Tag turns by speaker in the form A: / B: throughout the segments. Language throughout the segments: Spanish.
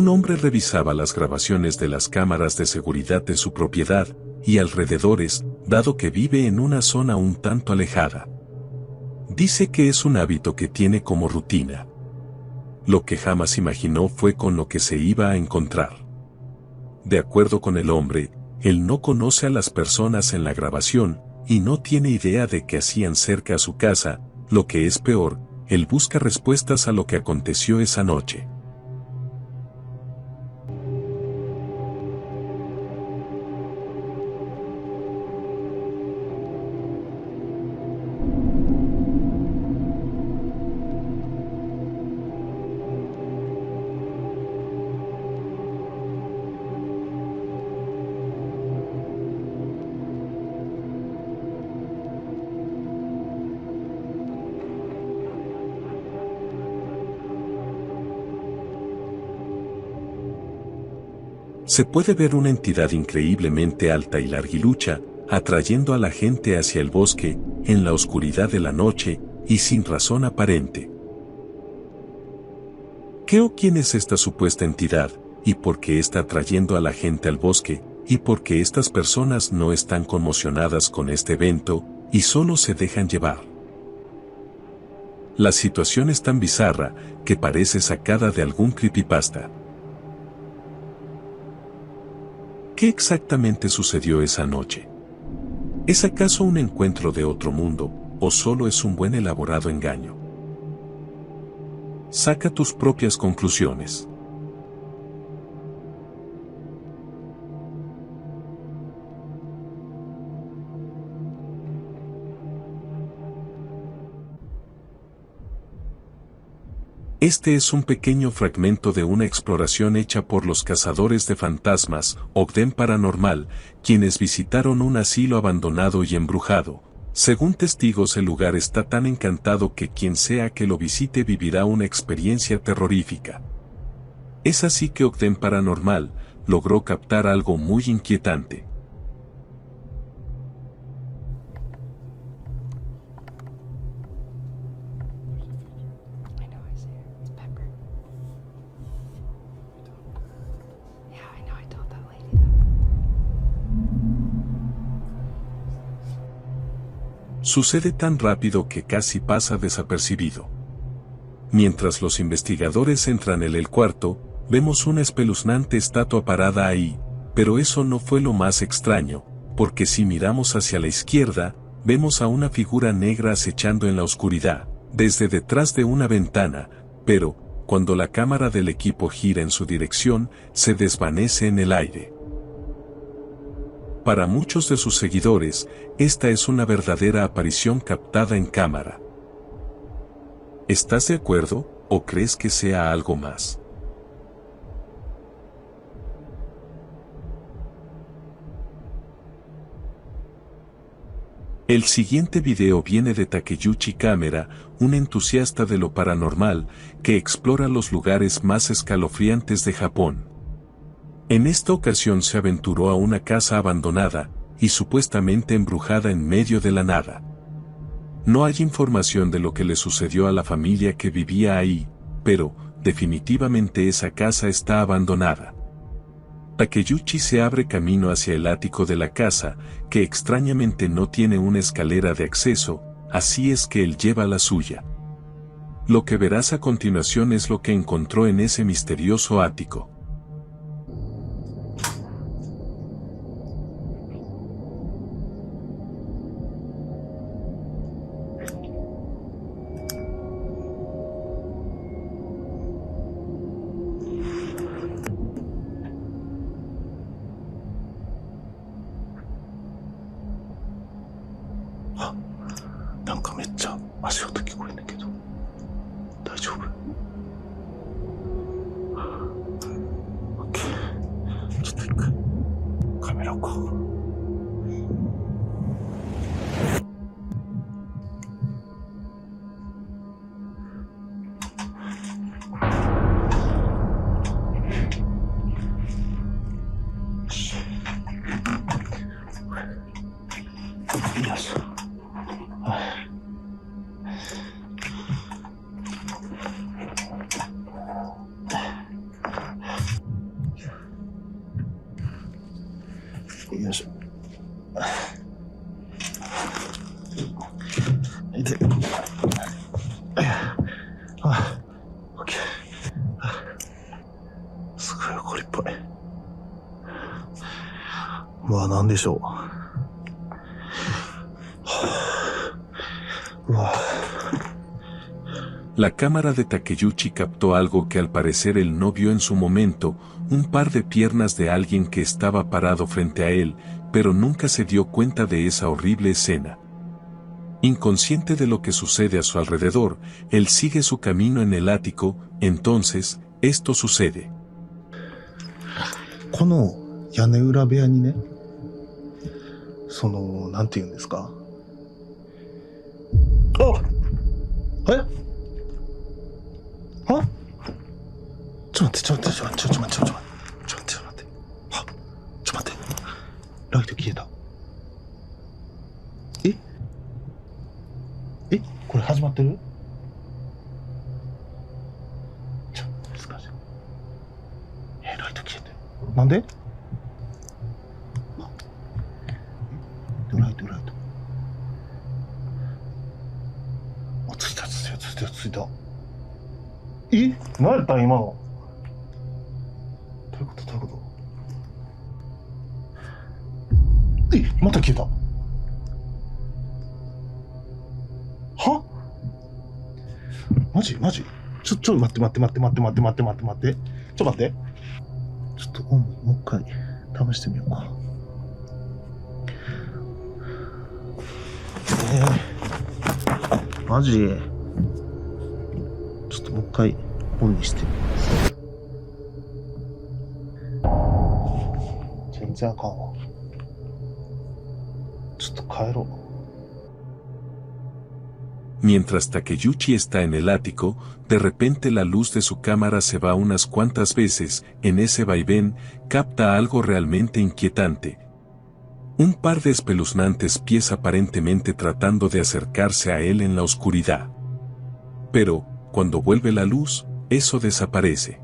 A: hombre revisaba las grabaciones de las cámaras de seguridad de su propiedad y alrededores, dado que vive en una zona un tanto alejada. Dice que es un hábito que tiene como rutina. Lo que jamás imaginó fue con lo que se iba a encontrar. De acuerdo con el hombre, él no conoce a las personas en la grabación y no tiene idea de qué hacían cerca a su casa. Lo que es peor, él busca respuestas a lo que aconteció esa noche. Se puede ver una entidad increíblemente alta y larguilucha, atrayendo a la gente hacia el bosque, en la oscuridad de la noche, y sin razón aparente. ¿Qué o quién es esta supuesta entidad, y por qué está atrayendo a la gente al bosque, y por qué estas personas no están conmocionadas con este evento, y solo se dejan llevar? La situación es tan bizarra, que parece sacada de algún creepypasta. ¿Qué exactamente sucedió esa noche? ¿Es acaso un encuentro de otro mundo, o solo es un buen elaborado engaño? Saca tus propias conclusiones. Este es un pequeño fragmento de una exploración hecha por los cazadores de fantasmas, Ogden Paranormal, quienes visitaron un asilo abandonado y embrujado. Según testigos, el lugar está tan encantado que quien sea que lo visite vivirá una experiencia terrorífica. Es así que Ogden Paranormal logró captar algo muy inquietante. Sucede tan rápido que casi pasa desapercibido. Mientras los investigadores entran en el cuarto, vemos una espeluznante estatua parada ahí, pero eso no fue lo más extraño, porque si miramos hacia la izquierda, vemos a una figura negra acechando en la oscuridad, desde detrás de una ventana, pero, cuando la cámara del equipo gira en su dirección, se desvanece en el aire. Para muchos de sus seguidores, esta es una verdadera aparición captada en cámara. ¿Estás de acuerdo, o crees que sea algo más? El siguiente video viene de Takeyuchi Kamera, un entusiasta de lo paranormal, que explora los lugares más escalofriantes de Japón. En esta ocasión se aventuró a una casa abandonada, y supuestamente embrujada en medio de la nada. No hay información de lo que le sucedió a la familia que vivía ahí, pero, definitivamente esa casa está abandonada. Takeyuchi se abre camino hacia el ático de la casa, que extrañamente no tiene una escalera de acceso, así es que él lleva la suya. Lo que verás a continuación es lo que encontró en ese misterioso ático.
B: 痛い。あ、オッケー。すごい怒りっぽい。うわ、なんでしょう。うわ。
A: La cámara de Takeyuchi captó algo que al parecer él no vio en su momento, un par de piernas de alguien que estaba parado frente a él, pero nunca se dio cuenta de esa horrible escena. Inconsciente de lo que sucede a su alrededor, él sigue su camino en el ático, entonces, esto sucede.
B: この屋根裏部屋にね、なんて言うんですか。あ！え？は？ちょっと待って。は？ちょっと待って。ライト消えた。これ始まってる？難しい。ライト消えてる。なんで？ライト。あ、ついた。何やったん今の。どういうこと？また消えた。は？マジ？ちょっと待って。ちょっと待って。ちょっともう一回試してみようか。マジ？ちょっともう一回オンにしてみます。全然あかんわ。ちょっと帰ろう。
A: Mientras Takeyuchi está en el ático, de repente la luz de su cámara se va unas cuantas veces, en ese vaivén, capta algo realmente inquietante. Un par de espeluznantes pies aparentemente tratando de acercarse a él en la oscuridad. Pero, cuando vuelve la luz, eso desaparece.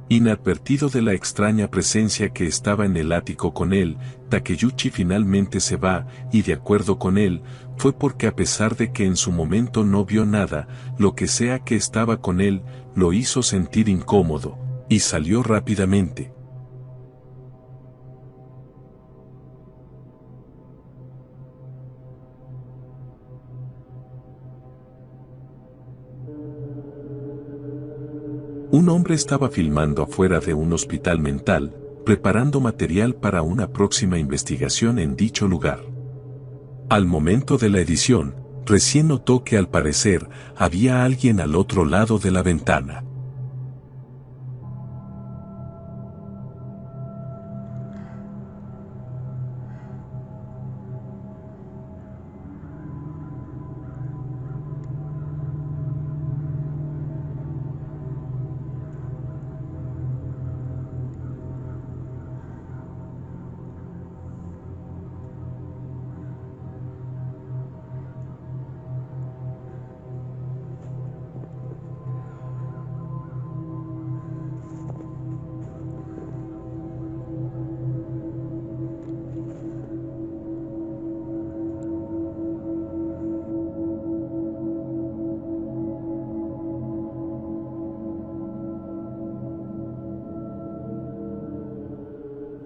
A: Inadvertido de la extraña presencia que estaba en el ático con él, Takeyuchi finalmente se va, y de acuerdo con él, fue porque a pesar de que en su momento no vio nada, lo que sea que estaba con él, lo hizo sentir incómodo, y salió rápidamente. Un hombre estaba filmando afuera de un hospital mental, preparando material para una próxima investigación en dicho lugar. Al momento de la edición, recién notó que al parecer había alguien al otro lado de la ventana.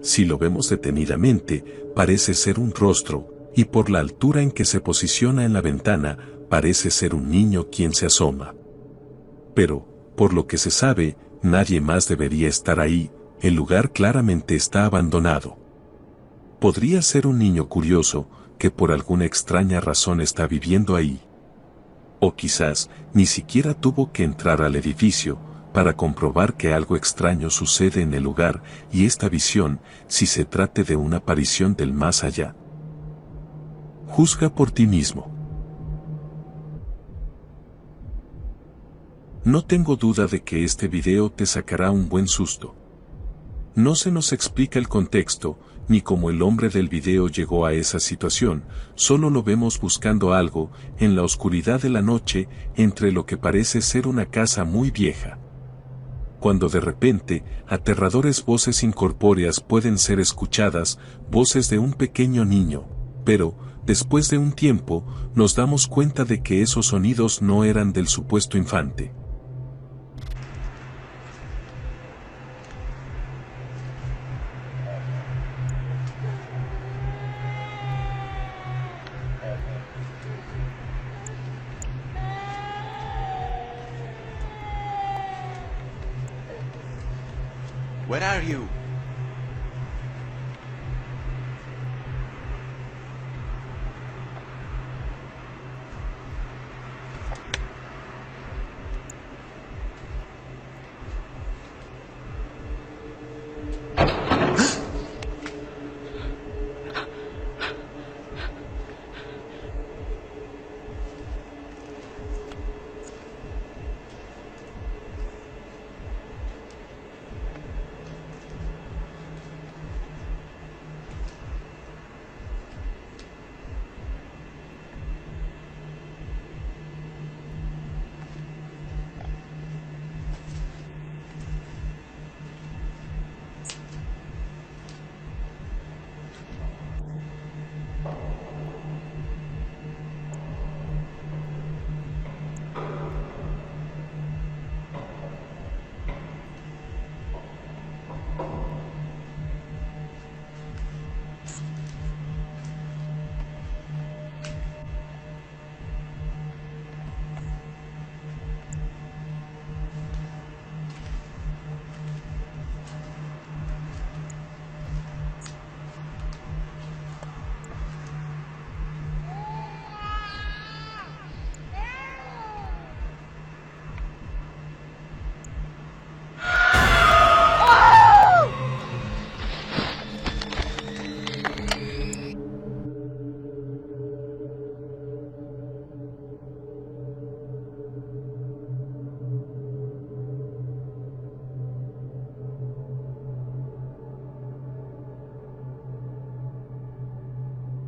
A: Si lo vemos detenidamente, parece ser un rostro, y por la altura en que se posiciona en la ventana, parece ser un niño quien se asoma. Pero, por lo que se sabe, nadie más debería estar ahí, el lugar claramente está abandonado. Podría ser un niño curioso, que por alguna extraña razón está viviendo ahí. O quizás, ni siquiera tuvo que entrar al edificio, para comprobar que algo extraño sucede en el lugar, y esta visión, si se trate de una aparición del más allá. Juzga por ti mismo. No tengo duda de que este video te sacará un buen susto. No se nos explica el contexto, ni cómo el hombre del video llegó a esa situación, solo lo vemos buscando algo, en la oscuridad de la noche, entre lo que parece ser una casa muy vieja. Cuando de repente, aterradores voces incorpóreas pueden ser escuchadas, voces de un pequeño niño, pero, después de un tiempo, nos damos cuenta de que esos sonidos no eran del supuesto infante.
C: Where are you?